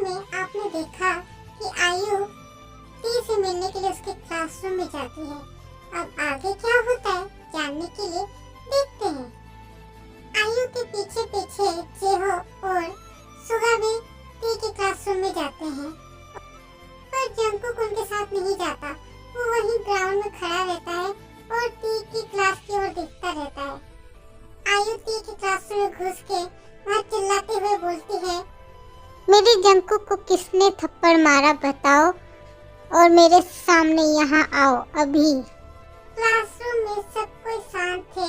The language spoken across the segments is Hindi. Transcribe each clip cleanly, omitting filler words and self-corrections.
में आपने देखा कि आयु टी से मिलने के लिए उसके क्लासरूम में जाती है। अब आगे क्या होता है जानने के लिए देखते हैं। आयु के पीछे पीछे जेहो और सुगा भी टी के क्लासरूम में जाते हैं, पर जंकुक उनके साथ नहीं जाता। वो वहीं ग्राउंड में खड़ा रहता है और टी की क्लास की ओर देखता रहता है। आयु टी की क्लासरूम में घुस के वहाँ चिल्लाते हुए बोलती है, मेरी जंकुक को किसने थप्पड़ मारा बताओ और मेरे सामने यहाँ आओ अभी। क्लासरूम में सब कोई शांत थे,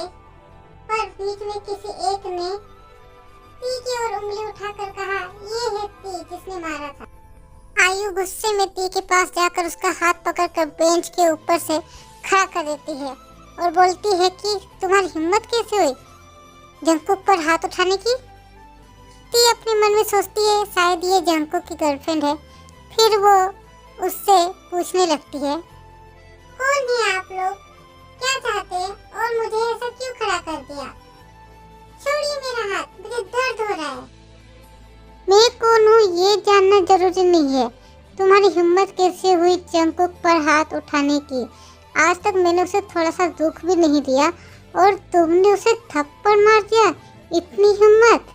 पर बीच में किसी एक ने टी की ओर उंगली उठाकर कहा, ये है टी जिसने मारा था। आयु गुस्से में टी के पास जाकर उसका हाथ पकड़कर बेंच के ऊपर से खड़ा कर देती है और बोलती है कि तुम्हारी हिम्मत कैसे हुई जंकुक पर हाथ उठाने की। टी अपने मन में सोचती है शायद ये जंकुक की गर्लफ्रेंड है। फिर वो उससे पूछने लगती है, कौन है आप लोग, क्या चाहते हैं और मुझे ऐसा क्यों खड़ा कर दिया? छोड़िए मेरा हाथ, मुझे दर्द हो रहा है। मैं कौन हूँ ये जानना जरूरी नहीं है। तुम्हारी हिम्मत कैसे हुई जंकुक पर हाथ उठाने की? आज तक मैंने उसे थोड़ा सा दुख भी नहीं दिया और तुमने उसे थप्पड़ मार दिया, इतनी हिम्मत।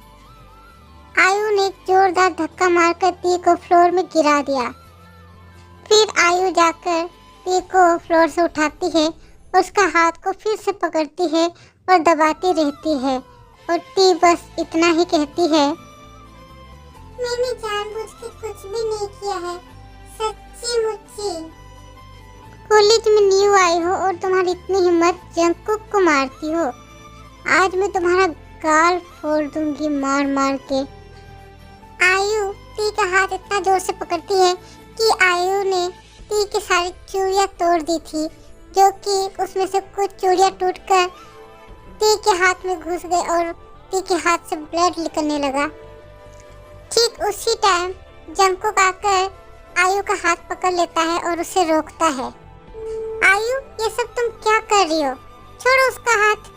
आयु ने जोरदार धक्का मारकर टी को फ्लोर में गिरा दिया। फिर आयु जाकर टी को फ्लोर से उठाती है और उसका हाथ को फिर से पकड़ती है और दबाती रहती है और टी बस इतना ही कहती है, मैंने जानबूझ के कुछ भी नहीं किया है, सच्ची मुच्ची। कॉलेज में न्यू आई हो और तुम्हारी इतनी हिम्मत जंकुक को मारती हो। आज मैं तुम्हारा गाल फोड़ दूंगी मार मार के। आयु टी का हाथ इतना जोर से पकड़ती है कि आयु ने टी की सारी चूड़ियां तोड़ दी थी, जो कि उसमें से कुछ चूड़ियां टूटकर टी के हाथ में घुस गए और टी के हाथ से ब्लड निकलने लगा। ठीक उसी टाइम जंकुक आकर आयु का हाथ पकड़ लेता है और उसे रोकता है। आयु, ये सब तुम क्या कर रही हो? छोड़ो उसका हाथ।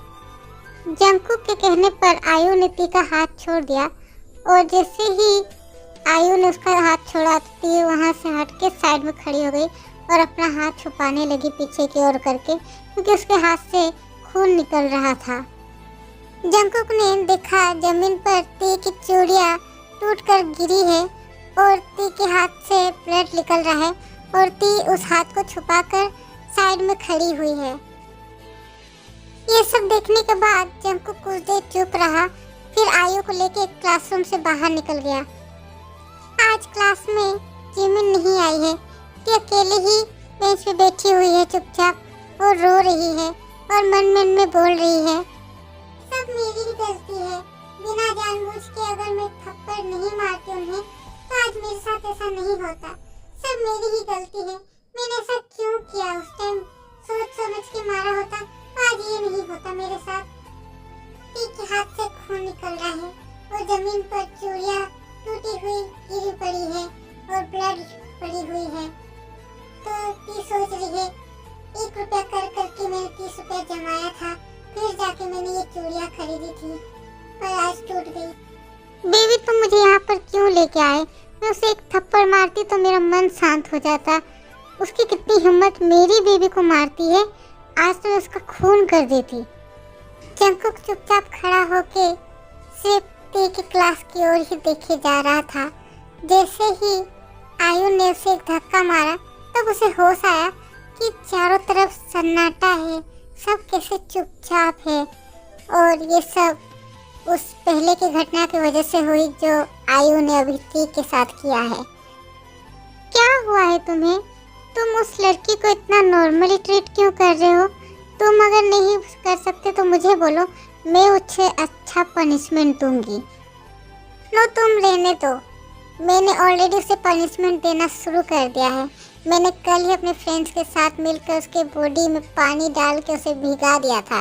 जंकुक के कहने पर आयु ने टी का हाथ छोड़ दिया और जैसे ही आयु ने उसका हाथ छोड़ा तो टी वहाँ से हट के साइड में खड़ी हो गई और अपना हाथ छुपाने लगी पीछे की ओर करके, क्योंकि उसके हाथ से खून निकल रहा था। जंकुक ने देखा जमीन पर टी की चूड़ियां टूटकर गिरी है और टी के हाथ से ब्लड निकल रहा है और टी उस हाथ को छुपाकर साइड में खड़ी हुई है। ये सब देखने के बाद जंकुक कुछ देर चुप रहा, फिर आयु को लेकर क्लासरूम से बाहर निकल गया। आज क्लास में जिमिन नहीं आई है, टी अकेले ही बेंच पे बैठी हुई है चुपचाप और रो रही है और मन में बोल रही है, सब मेरी ही गलती है। बिना जानबूझ के अगर मैं थप्पड़ नहीं मारती उन्हें तो आज मेरे साथ ऐसा नहीं होता। सब मेरी ही गलती है। मैंने ऐसा क्यों किया? उस टाइम सोच समझ के मारा होता तो आज ये नहीं होता मेरे साथ। टी के हाथ से खून निकल रहा है और जमीन पर चूड़ियां टूटी हुई गिरी पड़ी है और ब्लड पड़ी हुई है। तो टी सोच रही है, 1 रुपया कर करके मैंने 30 रुपया जमाया था, फिर जाके मैंने ये चूड़ियां खरीदी थी, पर आज टूट गई। बेबी, तुम मुझे यहाँ पर क्यों लेके आए? मैं उसे एक थप्पड़ मारती तो मेरा मन शांत हो जाता। उसकी कितनी हिम्मत, मेरी बेबी को मारती है। आज तो मैं उसका खून कर देती। जंकुक चुपचाप खड़ा होके सिर्फ टी की क्लास की ओर ही देखे जा रहा था। जैसे ही आयु ने उसे एक धक्का मारा तब उसे होश आया कि चारों तरफ सन्नाटा है, सब कैसे चुपचाप है और ये सब उस पहले की घटना की वजह से हुई जो आयु ने अभी टी के साथ किया है। क्या हुआ है तुम्हें? तुम उस लड़की को इतना नॉर्मली ट्रीट क्यों कर रहे हो? तुम अगर नहीं कर सकते तो मुझे बोलो, मैं उसे अच्छा पनिशमेंट दूंगी। लो, तुम रहने दो। मैंने ऑलरेडी उसे पनिशमेंट देना शुरू कर दिया है। मैंने कल ही अपने फ्रेंड्स के साथ मिलकर उसके बॉडी में पानी डाल के उसे भिगा दिया था।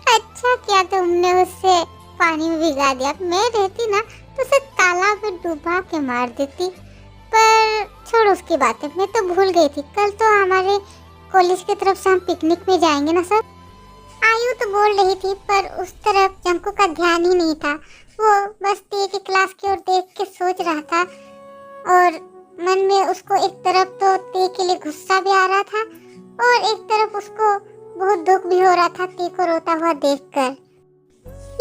अच्छा किया तुमने उसे पानी में भिगा दिया। मैं रहती ना तो उसे तालाब में डुबा के मार देती। पर छोड़ उसकी बातें, मैं तो भूल गई थी। कल तो हमारे कॉलेज की तरफ से हम पिकनिक में जाएंगे ना सर। आयु तो बोल रही थी पर उस तरफ जंकुक का ध्यान ही नहीं था। वो बस टी की क्लास की ओर देख के सोच रहा था और मन में उसको एक तरफ तो टी के लिए गुस्सा भी आ रहा था और एक तरफ उसको बहुत दुख भी हो रहा था टी को रोता हुआ देखकर।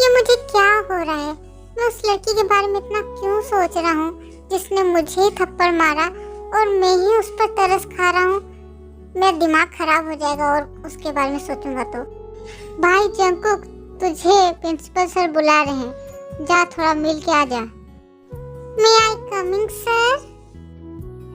ये मुझे क्या हो रहा है? मैं उस लड़की के बारे में इतना क्यों सोच रहा हूँ जिसने मुझे ही थप्पड़ मारा और मैं ही उस पर तरस खा रहा हूँ। मेरा दिमाग खराब हो जाएगा और उसके बारे में सोचूंगा तो। भाई जंकुक, तुझे प्रिंसिपल सर बुला रहे हैं, जा थोड़ा मिल के आ जा। मे आई कमिंग सर?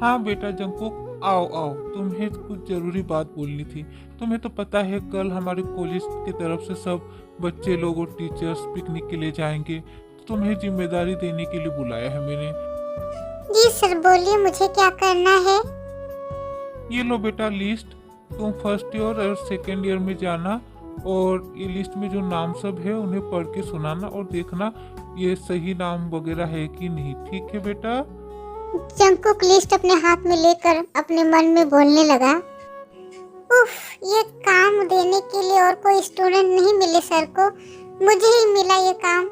हाँ बेटा जंकुक, आओ आओ, तुम्हें कुछ जरूरी बात बोलनी थी। तुम्हें तो पता है कल हमारे कॉलेज की तरफ से सब बच्चे लोग और टीचर्स पिकनिक के लिए जाएंगे, तो तुम्हें जिम्मेदारी देने के लिए बुलाया है मैंने। जी सर, बोलिए मुझे क्या करना है? ये लो बेटा लिस्ट, तुम फर्स्ट ईयर और सेकेंड ईयर में जाना और ये लिस्ट में जो नाम सब है उन्हें पढ़ के सुनाना और देखना ये सही नाम वगैरह है कि नहीं। ठीक है बेटा? जंकुक लिस्ट अपने हाथ में लेकर अपने मन में बोलने लगा, उफ, ये काम देने के लिए और कोई स्टूडेंट नहीं मिले सर को, मुझे ही मिला ये काम।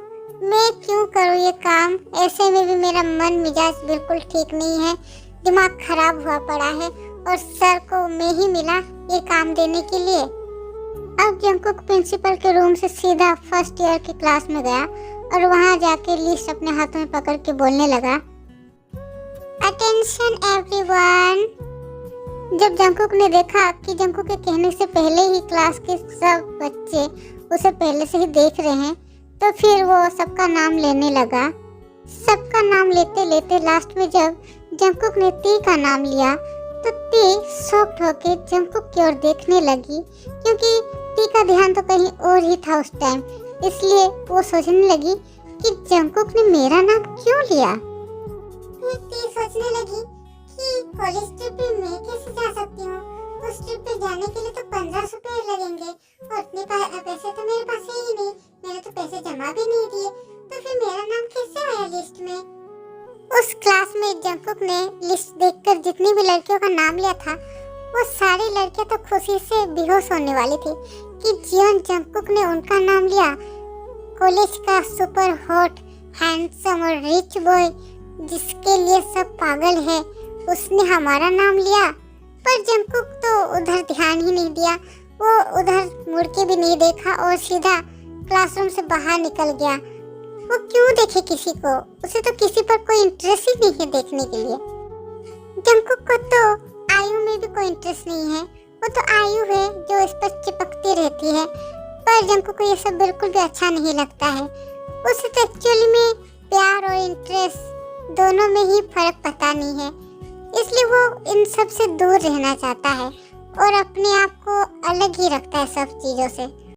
मैं क्यों करूँ ये काम? ऐसे में भी मेरा मन मिजाज बिल्कुल ठीक नहीं है, दिमाग खराब हुआ पड़ा है और सर को मैं ही मिला ये काम देने के लिए। अब जंकुक प्रिंसिपल के रूम से सीधा फर्स्ट ईयर की क्लास में गया और वहाँ जाके लिस्ट अपने हाथों में पकड़ के बोलने लगा, अटेंशन एवरीवन। जब जंकुक ने देखा कि जंकुक के कहने से पहले ही क्लास के सब बच्चे उसे पहले से ही देख रहे हैं, तो फिर वो सबका नाम लेने लगा। सबका नाम लेते लेते लास्ट में जब जंकुक ने टी का नाम लिया तो टी शॉक्ड होके जंकुक की ओर देखने लगी, क्योंकि टी का ध्यान तो कहीं और ही था उस टाइम। इसलिए वो सोचने लगी कि जंकुक ने मेरा नाम क्यों लिया। टी सोचने लगी कि कॉलेज ट्रिप पे मैं कैसे जा सकती हूँ? उस ट्रिप पे जाने के लिए तो 1500 रुपए लगेंगे और उतने पैसे तो मेरे पास है ही नहीं, मैंने तो पैसे जमा भी नहीं दिए, तो फिर मेरा नाम कैसे आया लिस्ट में? उस क्लास में जंकुक ने लिस्ट देखकर जितनी भी लड़कियों का नाम लिया था वो सारी लड़कियां तो खुशी से बेहोश होने वाली थी कि जियोन जंकुक ने उनका नाम लिया। कॉलेज का सुपर हॉट हैंडसम और रिच बॉय जिसके लिए सब पागल है, उसने हमारा नाम लिया। पर जंकुक तो उधर ध्यान ही नहीं दिया, वो उधर मुड़ के भी नहीं देखा और सीधा क्लासरूम से बाहर निकल गया। वो क्यों देखे किसी को? उसे तो किसी पर कोई इंटरेस्ट ही नहीं है देखने के लिए। जंकुक को तो आयु में भी कोई इंटरेस्ट नहीं है, वो तो आयु है जो इस पर चिपकती रहती है। पर जंकुक को ये सब बिल्कुल भी अच्छा नहीं लगता है। उसे तो एक्चुअली में प्यार और इंटरेस्ट दोनों में ही फर्क पता नहीं है, इसलिए वो इन सब से दूर रहना चाहता है और अपने आप को अलग ही रखता है सब चीज़ों से।